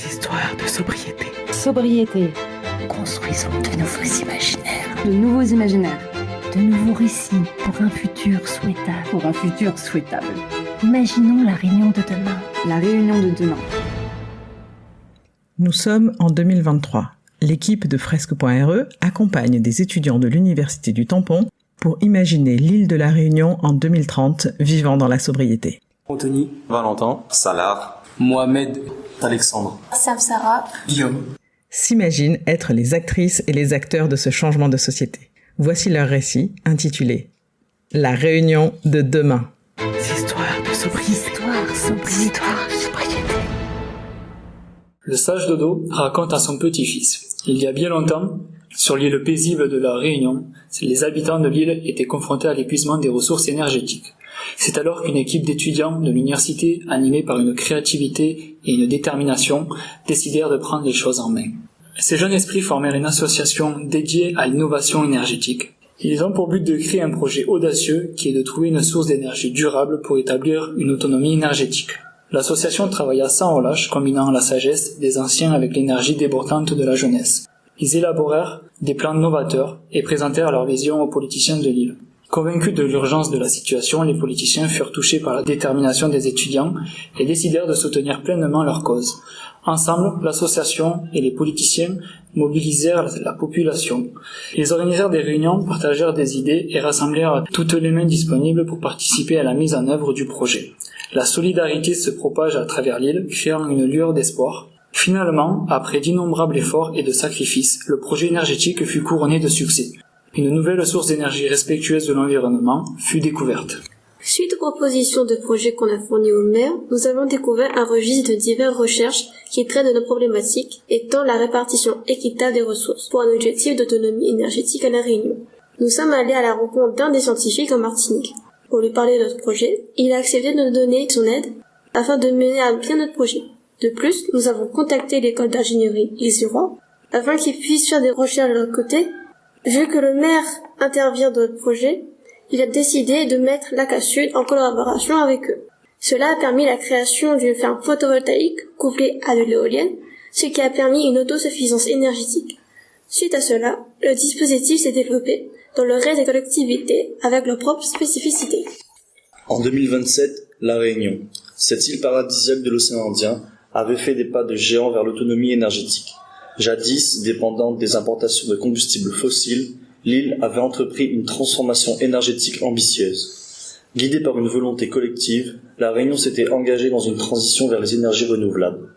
Histoires de sobriété. Sobriété. Construisons de nouveaux imaginaires. De nouveaux imaginaires. De nouveaux récits pour un futur souhaitable. Pour un futur souhaitable. Imaginons la réunion de demain. La réunion de demain. Nous sommes en 2023. L'équipe de Fresque.re accompagne des étudiants de l'Université du Tampon pour imaginer l'île de la Réunion en 2030 vivant dans la sobriété. Anthony, Valentin, Salar, Mohamed, Alexandre, Samsara, Guillaume. S'imaginent être les actrices et les acteurs de ce changement de société. Voici leur récit intitulé « La Réunion de demain ». Histoires de sobriété. Histoire, sobriété. Le sage Dodo raconte à son petit-fils. Il y a bien longtemps, sur l'île paisible de la Réunion, les habitants de l'île étaient confrontés à l'épuisement des ressources énergétiques. C'est alors qu'une équipe d'étudiants de l'université, animée par une créativité et une détermination, décidèrent de prendre les choses en main. Ces jeunes esprits formèrent une association dédiée à l'innovation énergétique. Ils ont pour but de créer un projet audacieux qui est de trouver une source d'énergie durable pour établir une autonomie énergétique. L'association travailla sans relâche, combinant la sagesse des anciens avec l'énergie débordante de la jeunesse. Ils élaborèrent des plans novateurs et présentèrent leur vision aux politiciens de l'île. Convaincus de l'urgence de la situation, les politiciens furent touchés par la détermination des étudiants et décidèrent de soutenir pleinement leur cause. Ensemble, l'association et les politiciens mobilisèrent la population. Ils organisèrent des réunions, partagèrent des idées et rassemblèrent toutes les mains disponibles pour participer à la mise en œuvre du projet. La solidarité se propage à travers l'île, créant une lueur d'espoir. Finalement, après d'innombrables efforts et de sacrifices, le projet énergétique fut couronné de succès. Une nouvelle source d'énergie respectueuse de l'environnement fut découverte. Suite aux propositions de projets qu'on a fournies au maire, nous avons découvert un registre de diverses recherches qui traitent de nos problématiques, étant la répartition équitable des ressources pour un objectif d'autonomie énergétique à La Réunion. Nous sommes allés à la rencontre d'un des scientifiques en Martinique. Pour lui parler de notre projet, il a accepté de nous donner son aide afin de mener à bien notre projet. De plus, nous avons contacté l'école d'ingénierie Îles-du-Roi afin qu'ils puissent faire des recherches de leur côté. Vu que le maire intervient dans notre projet, il a décidé de mettre l'ACA Sud en collaboration avec eux. Cela a permis la création d'une ferme photovoltaïque couplée à de l'éolienne, ce qui a permis une autosuffisance énergétique. Suite à cela, le dispositif s'est développé dans le reste des collectivités avec leurs propres spécificités. En 2027, La Réunion, cette île paradisiaque de l'océan Indien, avait fait des pas de géant vers l'autonomie énergétique. Jadis dépendante des importations de combustibles fossiles, l'île avait entrepris une transformation énergétique ambitieuse. Guidée par une volonté collective, La Réunion s'était engagée dans une transition vers les énergies renouvelables.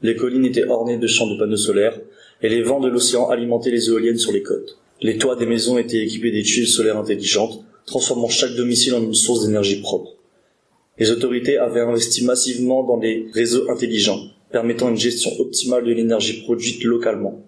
Les collines étaient ornées de champs de panneaux solaires et les vents de l'océan alimentaient les éoliennes sur les côtes. Les toits des maisons étaient équipés des tuiles solaires intelligentes, transformant chaque domicile en une source d'énergie propre. Les autorités avaient investi massivement dans les réseaux intelligents, permettant une gestion optimale de l'énergie produite localement.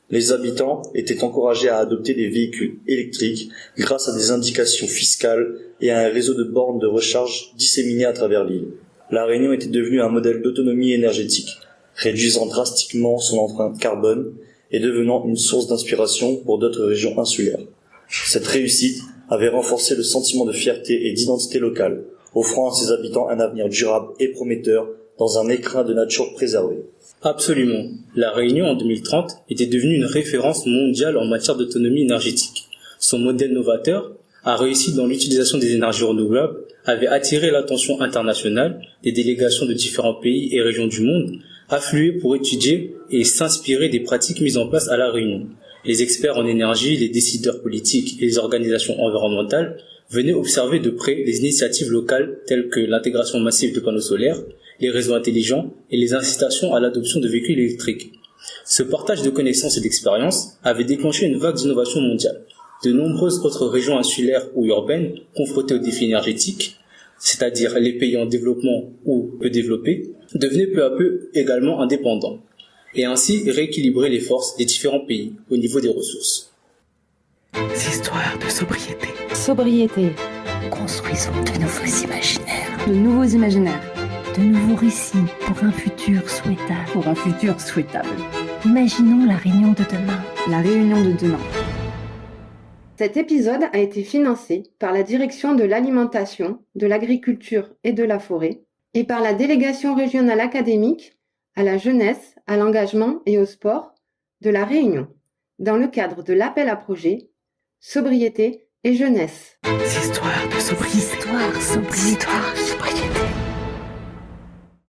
Les habitants étaient encouragés à adopter des véhicules électriques grâce à des indications fiscales et à un réseau de bornes de recharge disséminées à travers l'île. La Réunion était devenue un modèle d'autonomie énergétique, réduisant drastiquement son empreinte carbone et devenant une source d'inspiration pour d'autres régions insulaires. Cette réussite avait renforcé le sentiment de fierté et d'identité locale, offrant à ses habitants un avenir durable et prometteur dans un écrin de nature préservée. Absolument. La Réunion en 2030 était devenue une référence mondiale en matière d'autonomie énergétique. Son modèle novateur a réussi dans l'utilisation des énergies renouvelables, avait attiré l'attention internationale des délégations de différents pays et régions du monde, affluaient pour étudier et s'inspirer des pratiques mises en place à La Réunion. Les experts en énergie, les décideurs politiques et les organisations environnementales venaient observer de près les initiatives locales telles que l'intégration massive de panneaux solaires, les réseaux intelligents et les incitations à l'adoption de véhicules électriques. Ce partage de connaissances et d'expériences avait déclenché une vague d'innovation mondiale. De nombreuses autres régions insulaires ou urbaines confrontées aux défis énergétiques, c'est-à-dire les pays en développement ou peu développés, devenaient peu à peu également indépendants, et ainsi rééquilibrer les forces des différents pays au niveau des ressources. Histoires de sobriété. Sobriété. Construisons de nouveaux imaginaires. De nouveaux imaginaires. De nouveaux récits pour un futur souhaitable. Pour un futur souhaitable. Imaginons la réunion de demain. La réunion de demain. Cet épisode a été financé par la Direction de l'Alimentation, de l'Agriculture et de la Forêt et par la Délégation régionale académique à la jeunesse, à l'engagement et au sport de La Réunion, dans le cadre de l'appel à projet Sobriété et jeunesse. Histoires de sobriété. Histoire, sobriété.